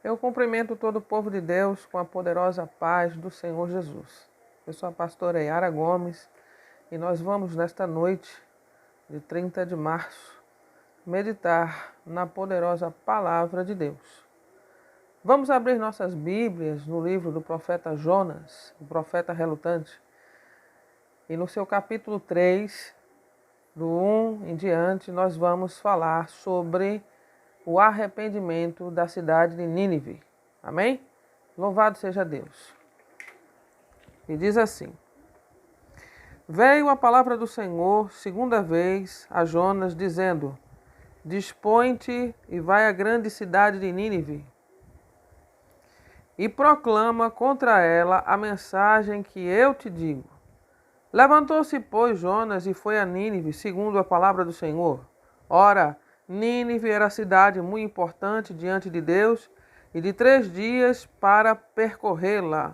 Eu cumprimento todo o povo de Deus com a poderosa paz do Senhor Jesus. Eu sou a pastora Yara Gomes e nós vamos nesta noite de 30 de março meditar na poderosa palavra de Deus. Vamos abrir nossas Bíblias no livro do profeta Jonas, o profeta relutante, e no seu capítulo 3, do 1 em diante, nós vamos falar sobre o arrependimento da cidade de Nínive. Amém? Louvado seja Deus. E diz assim: Veio a palavra do Senhor segunda vez a Jonas, dizendo: Dispõe-te e vai à grande cidade de Nínive, e proclama contra ela a mensagem que eu te digo. Levantou-se, pois, Jonas e foi a Nínive, segundo a palavra do Senhor. Ora, Nínive era cidade muito importante diante de Deus, e de 3 dias para percorrê-la.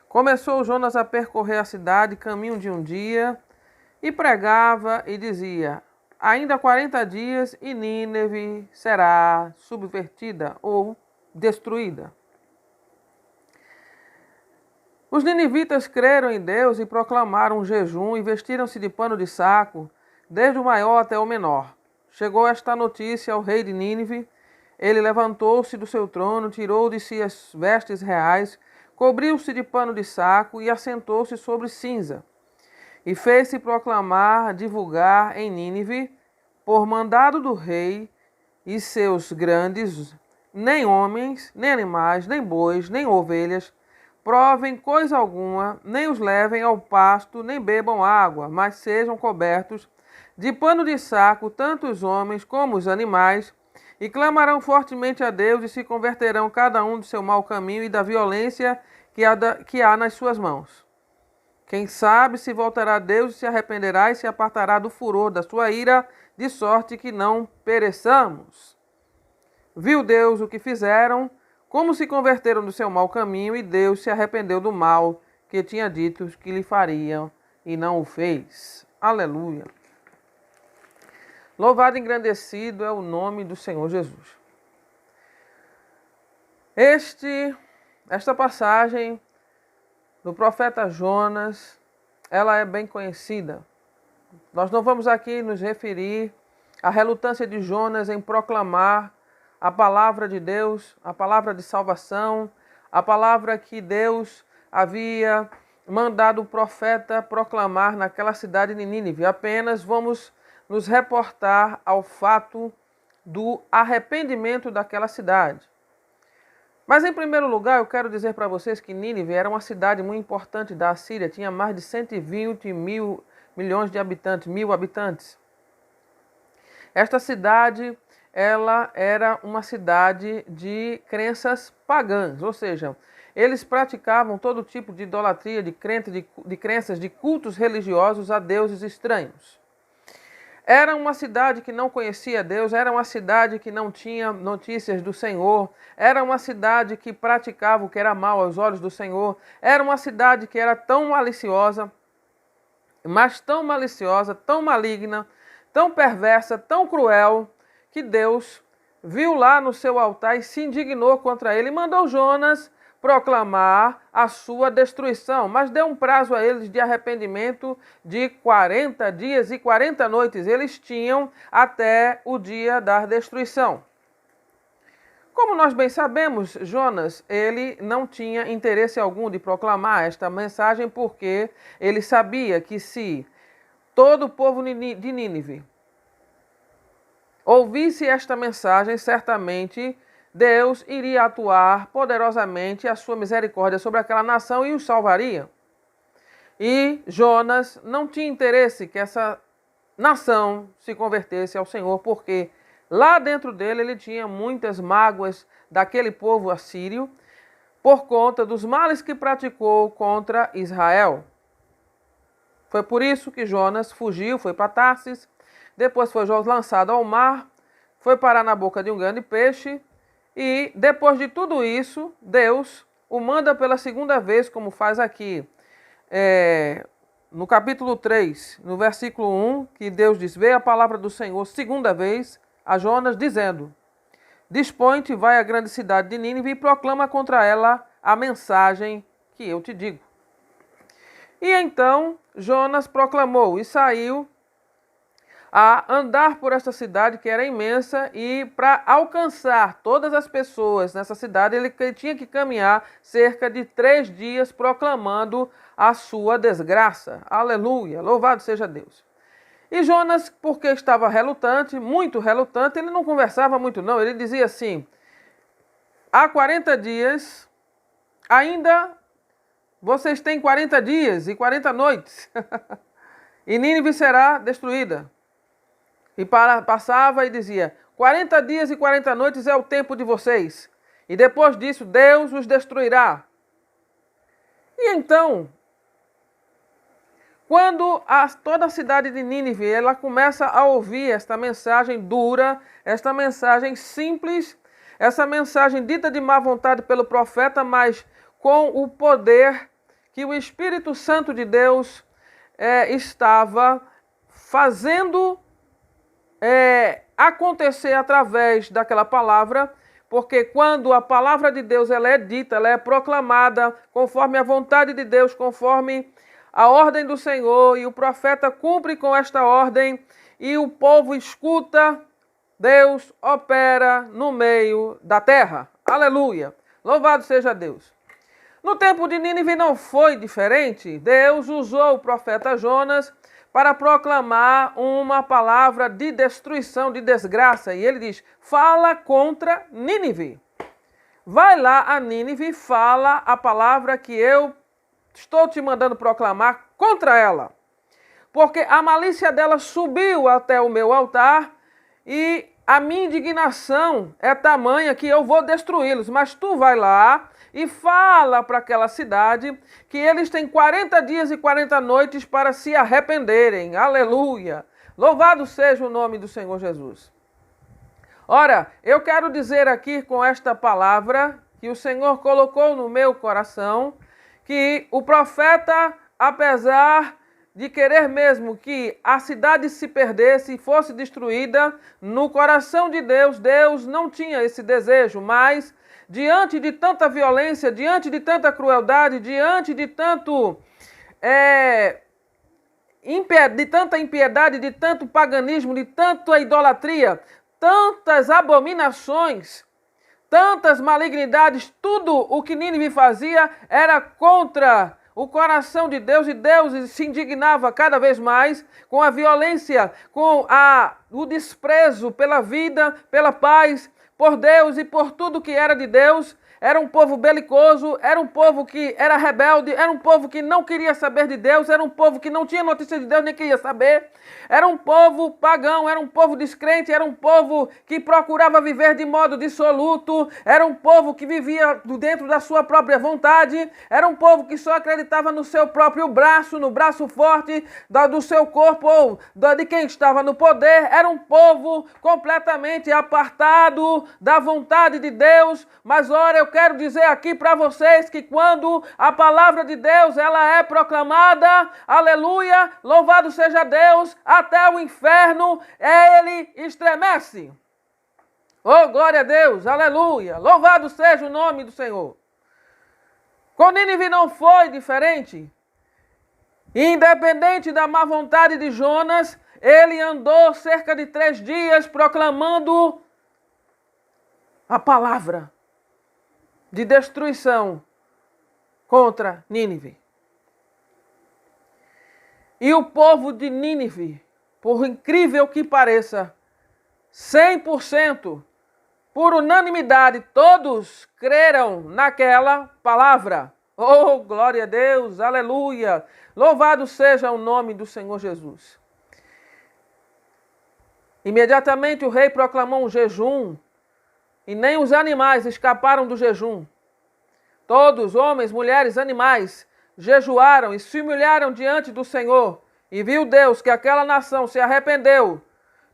Começou Jonas a percorrer a cidade, caminho de um dia, e pregava e dizia: Ainda 40 dias e Nínive será subvertida ou destruída. Os ninivitas creram em Deus e proclamaram um jejum e vestiram-se de pano de saco, desde o maior até o menor. Chegou esta notícia ao rei de Nínive. Ele levantou-se do seu trono, tirou de si as vestes reais, cobriu-se de pano de saco e assentou-se sobre cinza. E fez-se proclamar, divulgar em Nínive, por mandado do rei e seus grandes, nem homens, nem animais, nem bois, nem ovelhas, provem coisa alguma, nem os levem ao pasto, nem bebam água, mas sejam cobertos de pano de saco, tanto os homens como os animais, e clamarão fortemente a Deus e se converterão cada um do seu mau caminho e da violência que há nas suas mãos. Quem sabe se voltará a Deus e se arrependerá e se apartará do furor da sua ira, de sorte que não pereçamos. Viu Deus o que fizeram, como se converteram do seu mau caminho, e Deus se arrependeu do mal que tinha dito que lhe fariam, e não o fez. Aleluia. Louvado e engrandecido é o nome do Senhor Jesus. Esta passagem do profeta Jonas, ela é bem conhecida. Nós não vamos aqui nos referir à relutância de Jonas em proclamar a palavra de Deus, a palavra de salvação, a palavra que Deus havia mandado o profeta proclamar naquela cidade de Nínive. Apenas vamos nos reportar ao fato do arrependimento daquela cidade. Mas, em primeiro lugar, eu quero dizer para vocês que Nínive era uma cidade muito importante da Assíria, tinha mais de 120 milhões de habitantes, 1.000 habitantes. Esta cidade, ela era uma cidade de crenças pagãs, ou seja, eles praticavam todo tipo de idolatria, de crenças, de cultos religiosos a deuses estranhos. Era uma cidade que não conhecia Deus, era uma cidade que não tinha notícias do Senhor, era uma cidade que praticava o que era mal aos olhos do Senhor, era uma cidade que era tão maliciosa, mas tão maliciosa, tão maligna, tão perversa, tão cruel, que Deus viu lá no seu altar e se indignou contra ele e mandou Jonas proclamar a sua destruição, mas deu um prazo a eles de arrependimento de 40 dias e 40 noites. Eles tinham até o dia da destruição. Como nós bem sabemos, Jonas, ele não tinha interesse algum de proclamar esta mensagem, porque ele sabia que se todo o povo de Nínive ouvisse esta mensagem, certamente Deus iria atuar poderosamente a sua misericórdia sobre aquela nação e os salvaria. E Jonas não tinha interesse que essa nação se convertesse ao Senhor, porque lá dentro dele ele tinha muitas mágoas daquele povo assírio por conta dos males que praticou contra Israel. Foi por isso que Jonas fugiu, foi para Tarsis, depois foi lançado ao mar, foi parar na boca de um grande peixe, e depois de tudo isso, Deus o manda pela segunda vez, como faz aqui no capítulo 3, no versículo 1, que Deus diz: Veio a palavra do Senhor segunda vez a Jonas, dizendo: dispõe-te, vai à grande cidade de Nínive e proclama contra ela a mensagem que eu te digo. E então Jonas proclamou e saiu a andar por esta cidade que era imensa, e para alcançar todas as pessoas nessa cidade, ele tinha que caminhar cerca de 3 dias proclamando a sua desgraça. Aleluia, louvado seja Deus. E Jonas, porque estava relutante, muito relutante, ele não conversava muito não, ele dizia assim: há 40 dias, ainda vocês têm 40 dias e 40 noites, e Nínive será destruída. E passava e dizia: 40 dias e 40 noites é o tempo de vocês, e depois disso Deus os destruirá. E então, quando toda a cidade de Nínive ela começa a ouvir esta mensagem dura, esta mensagem simples, essa mensagem dita de má vontade pelo profeta, mas com o poder que o Espírito Santo de Deus estava fazendo acontecer através daquela palavra, porque quando a palavra de Deus ela é dita, ela é proclamada conforme a vontade de Deus, conforme a ordem do Senhor, e o profeta cumpre com esta ordem, e o povo escuta, Deus opera no meio da terra. Aleluia! Louvado seja Deus! No tempo de Nínive não foi diferente. Deus usou o profeta Jonas para proclamar uma palavra de destruição, de desgraça. E ele diz: fala contra Nínive. Vai lá a Nínive e fala a palavra que eu estou te mandando proclamar contra ela. Porque a malícia dela subiu até o meu altar e a minha indignação é tamanha que eu vou destruí-los. Mas tu vai lá e fala para aquela cidade que eles têm 40 dias e 40 noites para se arrependerem. Aleluia! Louvado seja o nome do Senhor Jesus. Ora, eu quero dizer aqui com esta palavra que o Senhor colocou no meu coração, que o profeta, apesar de querer mesmo que a cidade se perdesse e fosse destruída, no coração de Deus, Deus não tinha esse desejo, mas diante de tanta violência, diante de tanta crueldade, diante de tanto de tanta impiedade, de tanto paganismo, de tanta idolatria, tantas abominações, tantas malignidades, tudo o que Nínive fazia era contra o coração de Deus, e Deus se indignava cada vez mais com a violência, com o desprezo pela vida, pela paz, por Deus e por tudo que era de Deus. Era um povo belicoso, era um povo que era rebelde, era um povo que não queria saber de Deus, era um povo que não tinha notícia de Deus, nem queria saber. Era um povo pagão, era um povo descrente, era um povo que procurava viver de modo dissoluto, era um povo que vivia dentro da sua própria vontade, era um povo que só acreditava no seu próprio braço, no braço forte do seu corpo ou de quem estava no poder. Era um povo completamente apartado da vontade de Deus. Mas ora, eu quero dizer aqui para vocês que quando a palavra de Deus ela é proclamada, aleluia, louvado seja Deus, até o inferno ele estremece. Oh, glória a Deus, aleluia, louvado seja o nome do Senhor. Com Nínive não foi diferente. Independente da má vontade de Jonas, ele andou cerca de 3 dias proclamando a palavra de destruição contra Nínive. E o povo de Nínive, por incrível que pareça, 100%, por unanimidade, todos creram naquela palavra. Oh, glória a Deus, aleluia! Louvado seja o nome do Senhor Jesus. Imediatamente o rei proclamou um jejum, e nem os animais escaparam do jejum. Todos, homens, mulheres, animais, jejuaram e se humilharam diante do Senhor. E viu Deus que aquela nação se arrependeu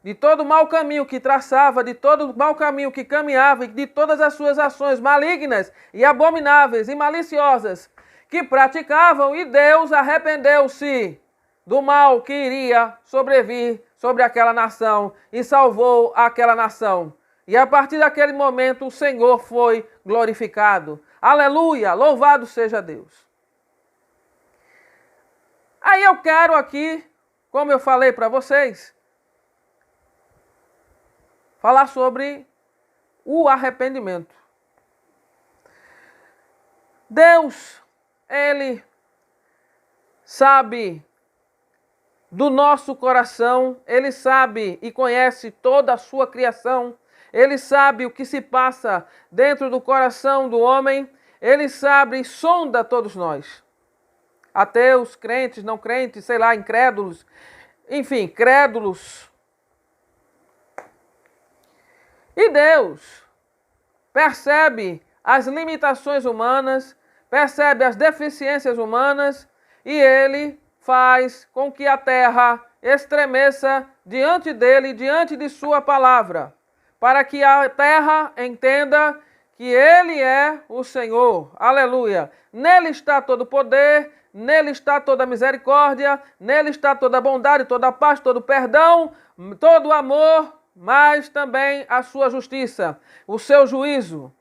de todo o mau caminho que traçava, de todo o mau caminho que caminhava, e de todas as suas ações malignas e abomináveis e maliciosas que praticavam. E Deus arrependeu-se do mal que iria sobrevir sobre aquela nação e salvou aquela nação. E a partir daquele momento o Senhor foi glorificado. Aleluia! Louvado seja Deus. Aí eu quero aqui, como eu falei para vocês, falar sobre o arrependimento. Deus, Ele sabe do nosso coração, Ele sabe e conhece toda a sua criação, Ele sabe o que se passa dentro do coração do homem, Ele sabe e sonda todos nós. Ateus, crentes, não crentes, sei lá, incrédulos, enfim, crédulos. E Deus percebe as limitações humanas, percebe as deficiências humanas e Ele faz com que a terra estremeça diante dele, diante de sua palavra, para que a terra entenda que Ele é o Senhor. Aleluia! Nele está todo o poder, nele está toda a misericórdia, nele está toda a bondade, toda a paz, todo o perdão, todo o amor, mas também a sua justiça, o seu juízo.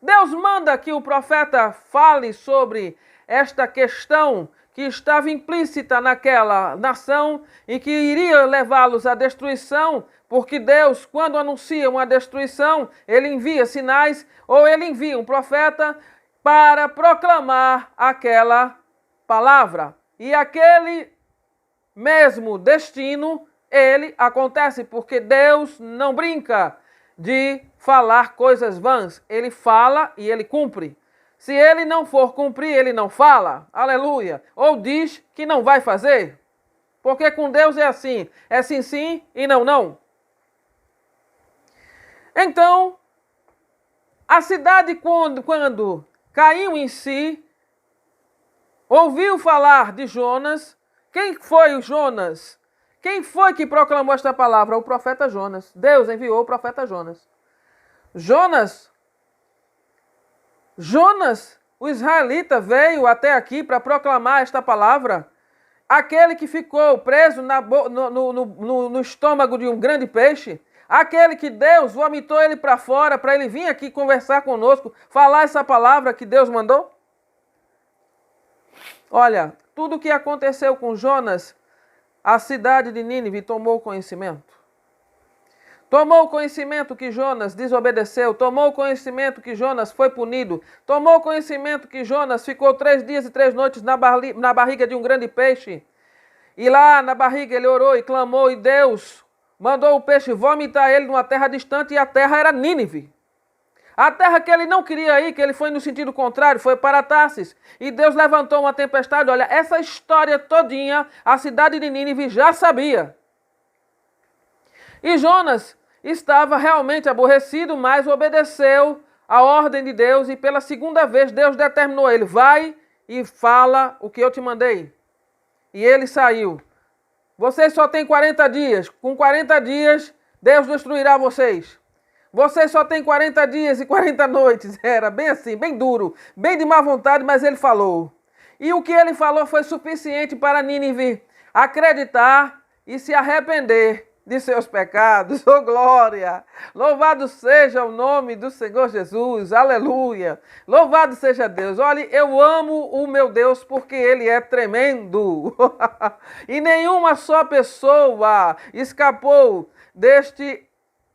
Deus manda que o profeta fale sobre esta questão que estava implícita naquela nação e que iria levá-los à destruição, porque Deus, quando anuncia uma destruição, Ele envia sinais ou Ele envia um profeta para proclamar aquela palavra. E aquele mesmo destino, ele acontece, porque Deus não brinca de falar coisas vãs. Ele fala e ele cumpre. Se ele não for cumprir, ele não fala. Aleluia. Ou diz que não vai fazer. Porque com Deus é assim. É sim, sim e não, não. Então, a cidade quando caiu em si, ouviu falar de Jonas. Quem foi o Jonas? Quem foi que proclamou esta palavra? O profeta Jonas. Deus enviou o profeta Jonas. Jonas, o israelita, veio até aqui para proclamar esta palavra. Aquele que ficou preso no estômago de um grande peixe. Aquele que Deus vomitou ele para fora para ele vir aqui conversar conosco, falar essa palavra que Deus mandou. Olha, tudo o que aconteceu com Jonas, a cidade de Nínive tomou conhecimento. Tomou conhecimento que Jonas desobedeceu, tomou conhecimento que Jonas foi punido, tomou conhecimento que Jonas ficou 3 dias e 3 noites na barriga de um grande peixe. E lá na barriga ele orou e clamou e Deus mandou o peixe vomitar ele numa terra distante e a terra era Nínive. A terra que ele não queria ir, que ele foi no sentido contrário, foi para Tarsis. E Deus levantou uma tempestade. Olha, essa história todinha, a cidade de Nínive já sabia. E Jonas estava realmente aborrecido, mas obedeceu a ordem de Deus. E pela segunda vez Deus determinou a ele, vai e fala o que eu te mandei. E ele saiu. Vocês só têm 40 dias. Com 40 dias, Deus destruirá vocês. Você só tem 40 dias e 40 noites. Era bem assim, bem duro, bem de má vontade, mas ele falou. E o que ele falou foi suficiente para Nínive acreditar e se arrepender de seus pecados. Oh, glória! Louvado seja o nome do Senhor Jesus. Aleluia! Louvado seja Deus. Olha, eu amo o meu Deus porque Ele é tremendo. E nenhuma só pessoa escapou deste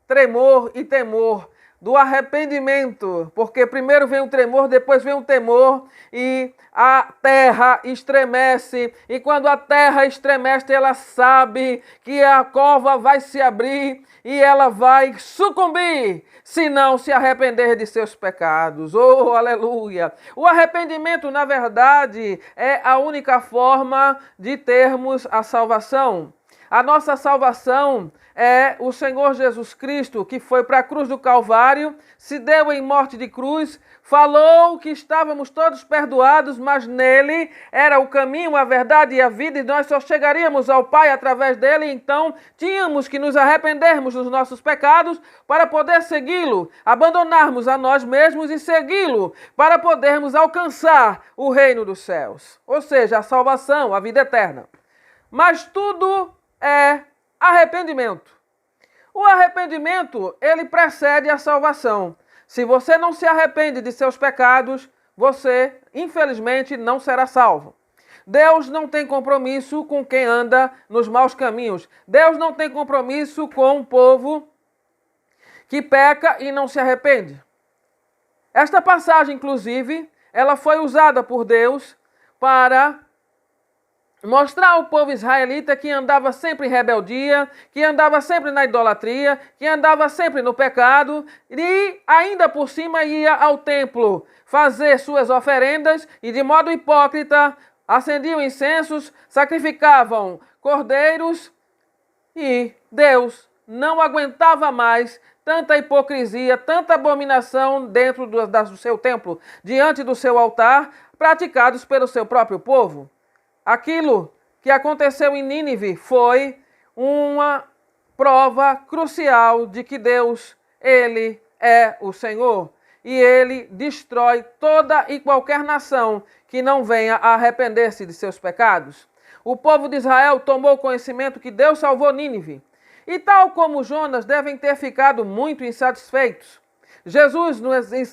tremor e temor do arrependimento, porque primeiro vem o tremor, depois vem o temor e a terra estremece, e quando a terra estremece, ela sabe que a cova vai se abrir e ela vai sucumbir, se não se arrepender de seus pecados. Oh, aleluia! O arrependimento, na verdade, é a única forma de termos a salvação. A nossa salvação é o Senhor Jesus Cristo, que foi para a cruz do Calvário, se deu em morte de cruz, falou que estávamos todos perdoados, mas nele era o caminho, a verdade e a vida, e nós só chegaríamos ao Pai através dele, então tínhamos que nos arrependermos dos nossos pecados para poder segui-lo, abandonarmos a nós mesmos e segui-lo, para podermos alcançar o reino dos céus, ou seja, a salvação, a vida eterna. Mas tudo é arrependimento. O arrependimento, ele precede a salvação. Se você não se arrepende de seus pecados, você, infelizmente, não será salvo. Deus não tem compromisso com quem anda nos maus caminhos. Deus não tem compromisso com um povo que peca e não se arrepende. Esta passagem, inclusive, ela foi usada por Deus para mostrar ao povo israelita que andava sempre em rebeldia, que andava sempre na idolatria, que andava sempre no pecado e ainda por cima ia ao templo fazer suas oferendas e de modo hipócrita acendiam incensos, sacrificavam cordeiros e Deus não aguentava mais tanta hipocrisia, tanta abominação dentro do seu templo, diante do seu altar, praticados pelo seu próprio povo. Aquilo que aconteceu em Nínive foi uma prova crucial de que Deus, Ele é o Senhor. E Ele destrói toda e qualquer nação que não venha a arrepender-se de seus pecados. O povo de Israel tomou conhecimento que Deus salvou Nínive. E tal como Jonas, devem ter ficado muito insatisfeitos. Jesus,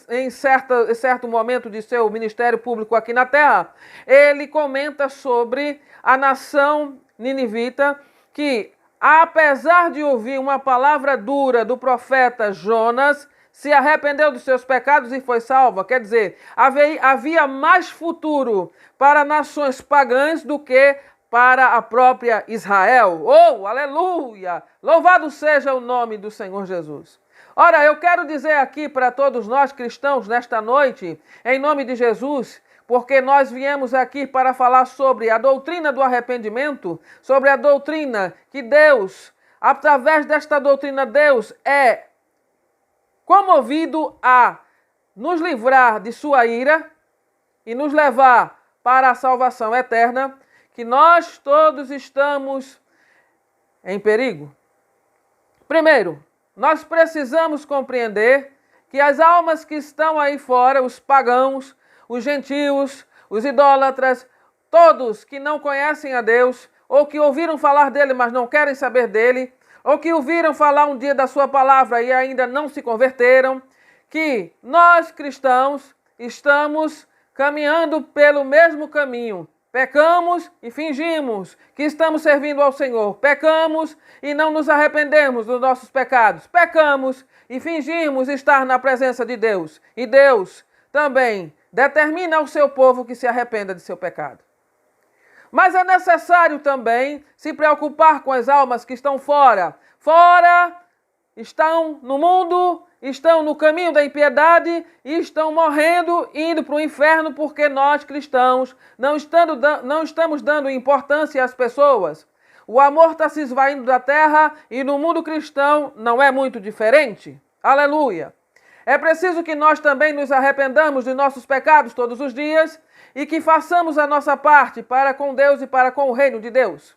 em certo momento de seu ministério público aqui na terra, ele comenta sobre a nação ninivita que, apesar de ouvir uma palavra dura do profeta Jonas, se arrependeu dos seus pecados e foi salva. Quer dizer, havia mais futuro para nações pagãs do que para a própria Israel. Oh, aleluia! Louvado seja o nome do Senhor Jesus. Ora, eu quero dizer aqui para todos nós cristãos nesta noite, em nome de Jesus, porque nós viemos aqui para falar sobre a doutrina do arrependimento, sobre a doutrina que Deus, através desta doutrina, Deus é comovido a nos livrar de sua ira e nos levar para a salvação eterna, que nós todos estamos em perigo. Primeiro, nós precisamos compreender que as almas que estão aí fora, os pagãos, os gentios, os idólatras, todos que não conhecem a Deus, ou que ouviram falar dele, mas não querem saber dele, ou que ouviram falar um dia da sua palavra e ainda não se converteram, que nós cristãos estamos caminhando pelo mesmo caminho. Pecamos e fingimos que estamos servindo ao Senhor. Pecamos e não nos arrependemos dos nossos pecados. Pecamos e fingimos estar na presença de Deus. E Deus também determina ao seu povo que se arrependa de seu pecado. Mas é necessário também se preocupar com as almas que estão fora. Fora, estão no mundo, estão no caminho da impiedade e estão morrendo, indo para o inferno, porque nós cristãos não estamos dando importância às pessoas. O amor está se esvaindo da terra e no mundo cristão não é muito diferente. Aleluia! É preciso que nós também nos arrependamos de nossos pecados todos os dias e que façamos a nossa parte para com Deus e para com o reino de Deus.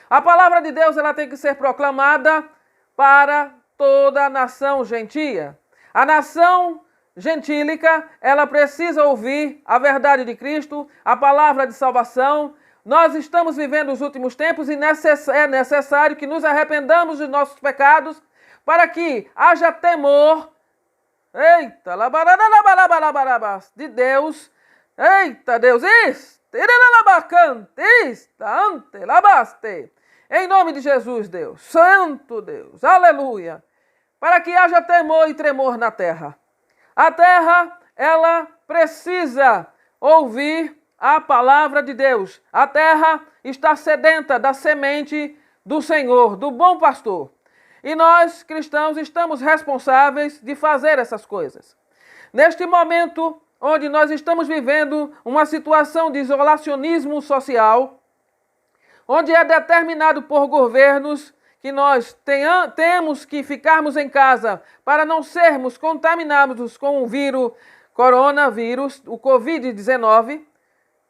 A palavra de Deus ela tem que ser proclamada para toda a nação gentia. A nação gentílica, ela precisa ouvir a verdade de Cristo, a palavra de salvação. Nós estamos vivendo os últimos tempos e é necessário que nos arrependamos de nossos pecados para que haja temor, de Deus. Eita, Deus, em nome de Jesus, Deus, Santo Deus, aleluia, para que haja temor e tremor na terra. A terra, ela precisa ouvir a palavra de Deus. A terra está sedenta da semente do Senhor, do bom pastor. E nós, cristãos, estamos responsáveis de fazer essas coisas. Neste momento onde nós estamos vivendo uma situação de isolacionismo social, onde é determinado por governos que nós temos que ficarmos em casa para não sermos contaminados com o coronavírus, o Covid-19,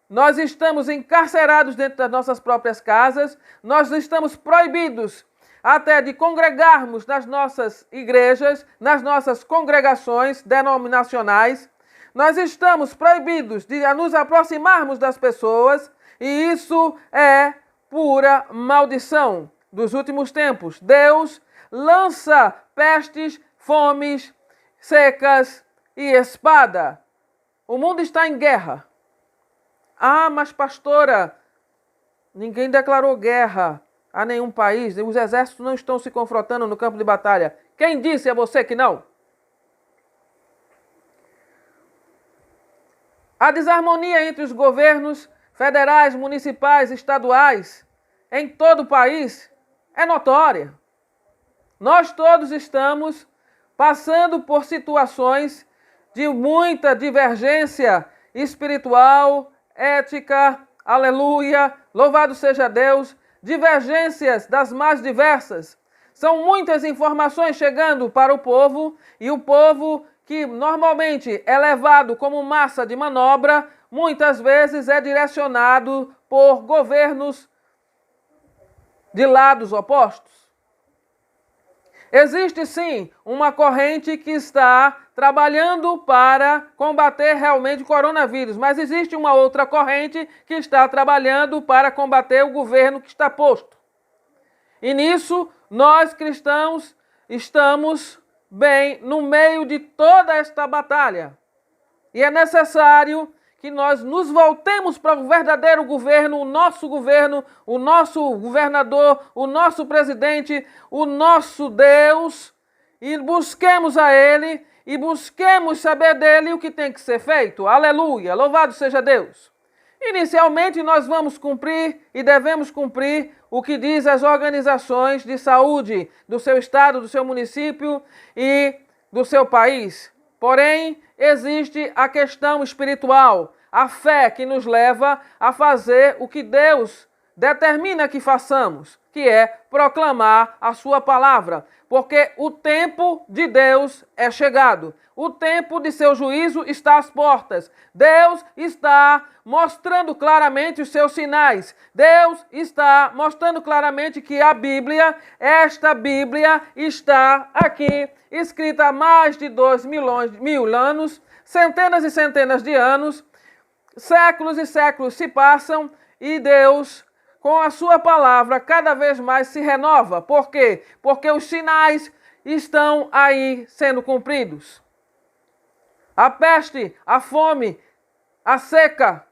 nós estamos encarcerados dentro das nossas próprias casas, nós estamos proibidos até de congregarmos nas nossas igrejas, nas nossas congregações denominacionais, nós estamos proibidos de nos aproximarmos das pessoas e isso é pura maldição dos últimos tempos. Deus, lança pestes, fomes, secas e espada. O mundo está em guerra. Ah, mas pastora, ninguém declarou guerra a nenhum país. Os exércitos não estão se confrontando no campo de batalha. Quem disse a você que não? A desarmonia entre os governos federais, municipais, estaduais, em todo o país, é notória. Nós todos estamos passando por situações de muita divergência espiritual, ética, aleluia, louvado seja Deus, divergências das mais diversas. São muitas informações chegando para o povo, e o povo, que normalmente é levado como massa de manobra, muitas vezes é direcionado por governos de lados opostos. Existe sim uma corrente que está trabalhando para combater realmente o coronavírus, mas existe uma outra corrente que está trabalhando para combater o governo que está posto. E nisso, nós cristãos estamos bem no meio de toda esta batalha. E é necessário que nós nos voltemos para o verdadeiro governo, o nosso governador, o nosso presidente, o nosso Deus, e busquemos a Ele, e busquemos saber dele o que tem que ser feito. Aleluia! Louvado seja Deus! Inicialmente, nós vamos cumprir e devemos cumprir o que diz as organizações de saúde do seu estado, do seu município e do seu país. Porém, existe a questão espiritual, a fé que nos leva a fazer o que Deus determina que façamos, que é proclamar a sua palavra, porque o tempo de Deus é chegado. O tempo de seu juízo está às portas. Deus está mostrando claramente os seus sinais. Deus está mostrando claramente que a Bíblia, esta Bíblia, está aqui, escrita há mais de 2.000 anos, centenas e centenas de anos, séculos e séculos se passam e Deus, com a sua palavra, cada vez mais se renova. Por quê? Porque os sinais estão aí sendo cumpridos. A peste, a fome, a seca,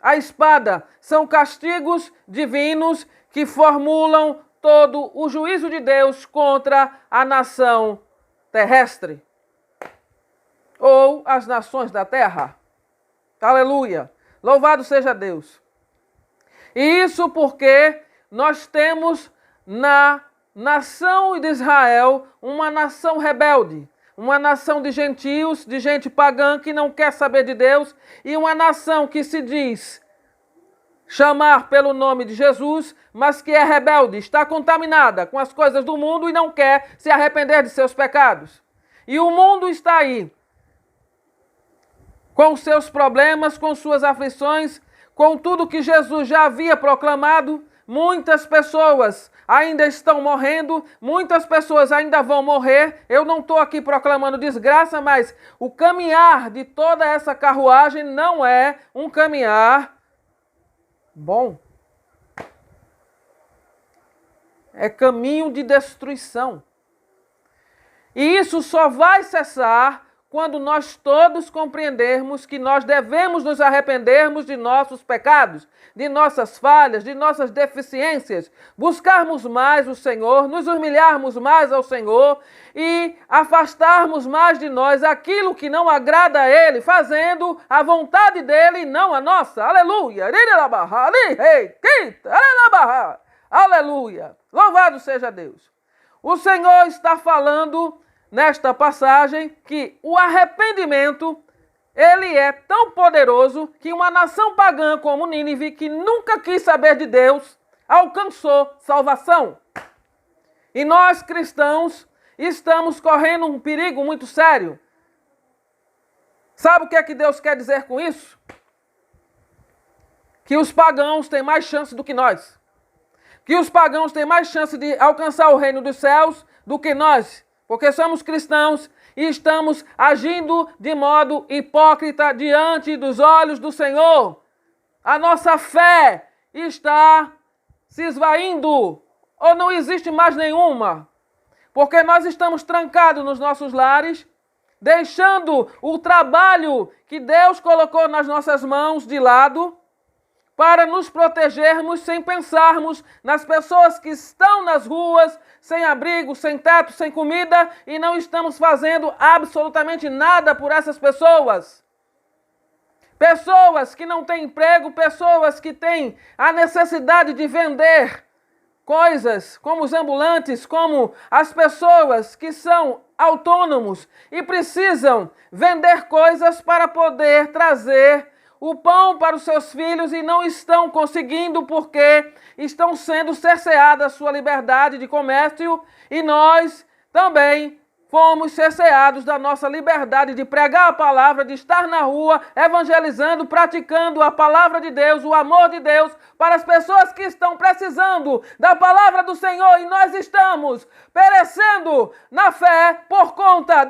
a espada são castigos divinos que formulam todo o juízo de Deus contra a nação terrestre ou as nações da terra. Aleluia! Louvado seja Deus! E isso porque nós temos na nação de Israel uma nação rebelde, uma nação de gentios, de gente pagã que não quer saber de Deus, e uma nação que se diz chamar pelo nome de Jesus, mas que é rebelde, está contaminada com as coisas do mundo e não quer se arrepender de seus pecados. E o mundo está aí, com seus problemas, com suas aflições, com tudo que Jesus já havia proclamado. Muitas pessoas ainda estão morrendo, muitas pessoas ainda vão morrer. Eu não estou aqui proclamando desgraça, mas o caminhar de toda essa carruagem não é um caminhar bom. É caminho de destruição. E isso só vai cessar quando nós todos compreendermos que nós devemos nos arrependermos de nossos pecados, de nossas falhas, de nossas deficiências, buscarmos mais o Senhor, nos humilharmos mais ao Senhor e afastarmos mais de nós aquilo que não agrada a Ele, fazendo a vontade dEle e não a nossa. Aleluia! Aleluia! Louvado seja Deus! O Senhor está falando nesta passagem que o arrependimento, ele é tão poderoso que uma nação pagã como Nínive, que nunca quis saber de Deus, alcançou salvação. E nós cristãos estamos correndo um perigo muito sério. Sabe o que é que Deus quer dizer com isso? Que os pagãos têm mais chance do que nós. Que os pagãos têm mais chance de alcançar o reino dos céus do que nós. Porque somos cristãos e estamos agindo de modo hipócrita diante dos olhos do Senhor. A nossa fé está se esvaindo, ou não existe mais nenhuma. porque nós estamos trancados nos nossos lares, deixando o trabalho que Deus colocou nas nossas mãos de lado, para nos protegermos sem pensarmos nas pessoas que estão nas ruas, sem abrigo, sem teto, sem comida, e não estamos fazendo absolutamente nada por essas pessoas. Pessoas que não têm emprego, pessoas que têm a necessidade de vender coisas, como os ambulantes, como as pessoas que são autônomos e precisam vender coisas para poder trazer o pão para os seus filhos e não estão conseguindo porque estão sendo cerceadas a sua liberdade de comércio, e nós também fomos cerceados da nossa liberdade de pregar a palavra, de estar na rua, evangelizando, praticando a palavra de Deus, o amor de Deus para as pessoas que estão precisando da palavra do Senhor, e nós estamos perecendo na fé por conta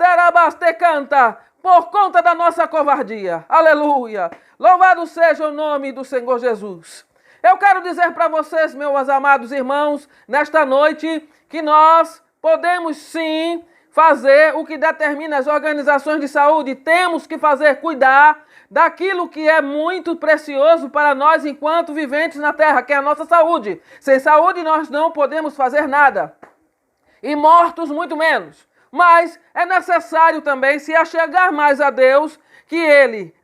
por conta da nossa covardia. Aleluia! Louvado seja o nome do Senhor Jesus. Eu quero dizer para vocês, meus amados irmãos, nesta noite, que nós podemos sim fazer o que determina as organizações de saúde. Temos que fazer, cuidar daquilo que é muito precioso para nós enquanto viventes na terra, que é a nossa saúde. Sem saúde nós não podemos fazer nada. E mortos muito menos. Mas é necessário também se achegar mais a Deus, que Ele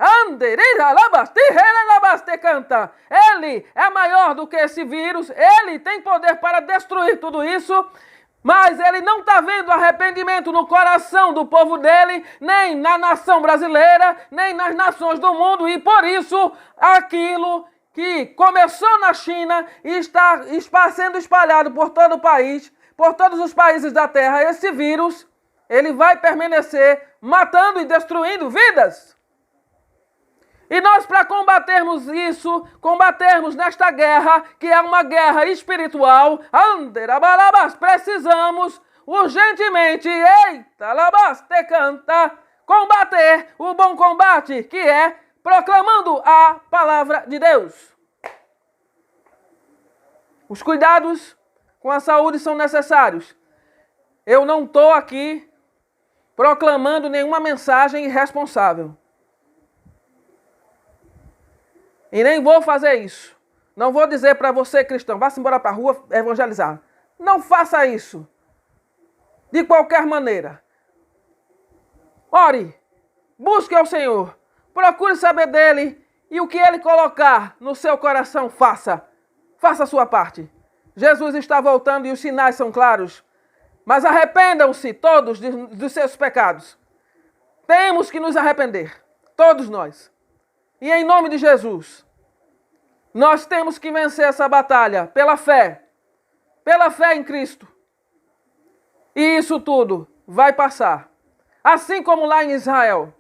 é maior do que esse vírus, Ele tem poder para destruir tudo isso, mas Ele não está vendo arrependimento no coração do povo dele, nem na nação brasileira, nem nas nações do mundo, e por isso aquilo que começou na China e está sendo espalhado por todo o país, por todos os países da terra, esse vírus, ele vai permanecer matando e destruindo vidas. E nós, para combatermos isso, combatermos nesta guerra, que é uma guerra espiritual, precisamos urgentemente, combater o bom combate, que é proclamando a palavra de Deus. Os cuidados com a saúde são necessários. Eu não estou aqui proclamando nenhuma mensagem irresponsável. E nem vou fazer isso. Não vou dizer para você, cristão, vá-se embora para a rua evangelizar. Não faça isso. De qualquer maneira. Ore. Busque ao Senhor. Procure saber dele. E o que ele colocar no seu coração, faça. Faça a sua parte. Jesus está voltando e os sinais são claros. Mas arrependam-se todos dos seus pecados. Temos que nos arrepender. Todos nós. E em nome de Jesus, nós temos que vencer essa batalha pela fé em Cristo. E isso tudo vai passar. Assim como lá em Israel,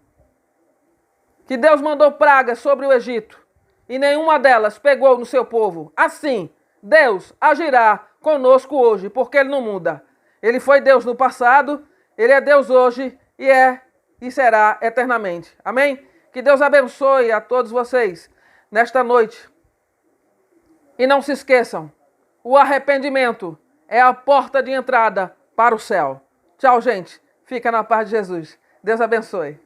que Deus mandou pragas sobre o Egito, e nenhuma delas pegou no seu povo. Assim, Deus agirá conosco hoje, porque Ele não muda. Ele foi Deus no passado, Ele é Deus hoje e é e será eternamente. Amém? Que Deus abençoe a todos vocês nesta noite. E não se esqueçam, o arrependimento é a porta de entrada para o céu. Tchau, gente. Fica na paz de Jesus. Deus abençoe.